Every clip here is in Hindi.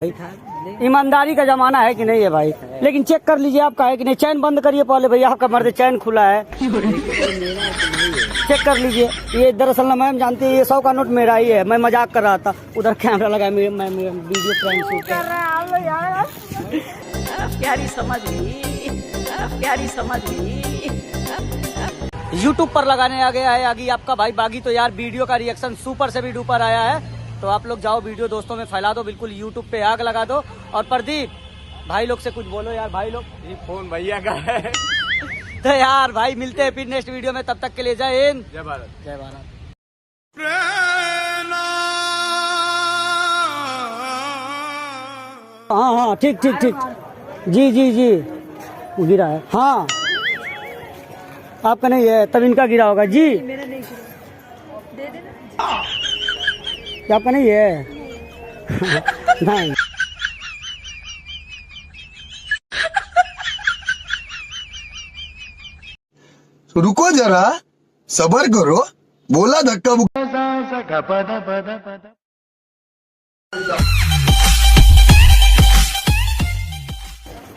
ईमानदारी का जमाना है कि नहीं है भाई। लेकिन चेक कर लीजिए आपका है कि नहीं। चैन बंद करिए पहले भैया, आपका मर्द चैन खुला है, चेक कर लीजिए। ये दरअसल ना मैम जानती है, ये 100 का नोट मेरा ही है। मैं मजाक कर रहा था, उधर कैमरा लगा, मैं वीडियो प्रैंक शूट कर रहा हूं। प्यारी समझ ली, प्यारी समझ ली। यूट्यूब पर लगाने आ गया है आगे आपका भाई बागी। तो यार वीडियो का रिएक्शन सुपर से भी डुपर आया है, तो आप लोग जाओ वीडियो दोस्तों में फैला दो, बिल्कुल यूट्यूब पे आग लगा दो। और प्रदीप भाई लोग से कुछ बोलो यार, भाई लोग। फोन भैया का है। तो यार भाई मिलते हैं फिर नेक्स्ट वीडियो में, तब तक के लिए जय हिंद, जय भारत, जय भारत। हाँ हाँ ठीक ठीक ठीक, जी जी जी वो गिरा है। हाँ आपका नहीं है, तब इनका गिरा होगा जी। मेरा नहीं दे देना। आपका नहीं है। नहीं रुको जरा, सबर करो, बोला धक्का मुक्का।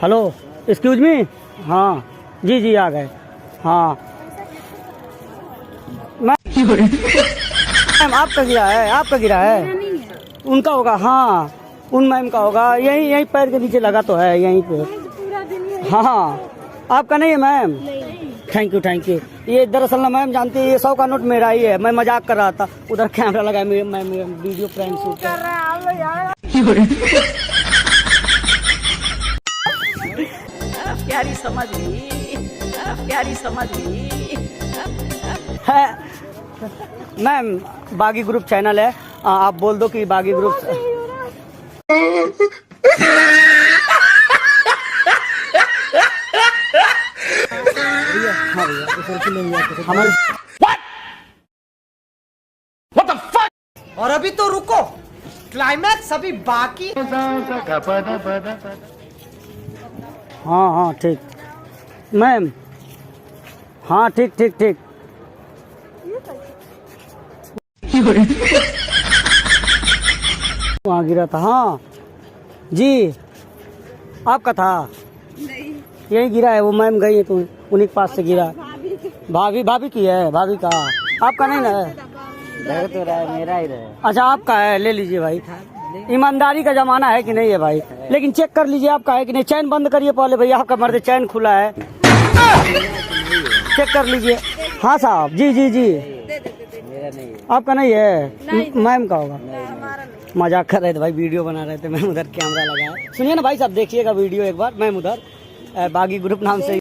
Hello excuse me. हाँ जी जी आ गए। हाँ मैम आपका गिरा है, आपका गिरा है, उनका होगा। हाँ उन मैम का होगा, यहीं यहीं पैर के नीचे लगा तो है यहीं पे। हाँ आपका नहीं है ma'am. Thank you thank you. ये दरअसल ना मैम जानती है, ये 100 का नोट मेरा ही है। मैं मजाक कर रहा था, उधर कैमरा लगा, मैं वीडियो प्रैंक शूट कर रहा हूं। प्यारी समझ ली, प्यारी समझ ली। है मैम, बागी ग्रुप चैनल है, आप बोल दो कि बागी ग्रुप। हमारे और अभी तो रुको, क्लाइमैक्स अभी बाकी। हाँ हाँ ठीक मैम, हाँ ठीक ठीक ठीक। वहाँ गिरा था। हाँ जी आपका था नहीं, यही गिरा है। वो मैम गई है तो उन्हीं के पास से गिरा। भाभी भाभी की है, भाभी का। आपका नहीं ना है? तो रहा है, मेरा ही रहे। अच्छा आपका है, ले लीजिए भाई। ईमानदारी का जमाना है कि नहीं है भाई। लेकिन चेक कर लीजिए आपका है कि नहीं। चैन बंद करिए पहले भैया, आपका मर्द चैन खुला है, चेक कर लीजिए। हाँ साहब जी जी जी। मेरा नहीं, आपका नहीं है, मैम का होगा। मजाक कर रहे थे भाई, वीडियो बना रहे थे, मैम उधर कैमरा लगाया। सुनिए ना भाई साहब, देखिएगा वीडियो एक बार। मैम उधर बागी ग्रुप नाम से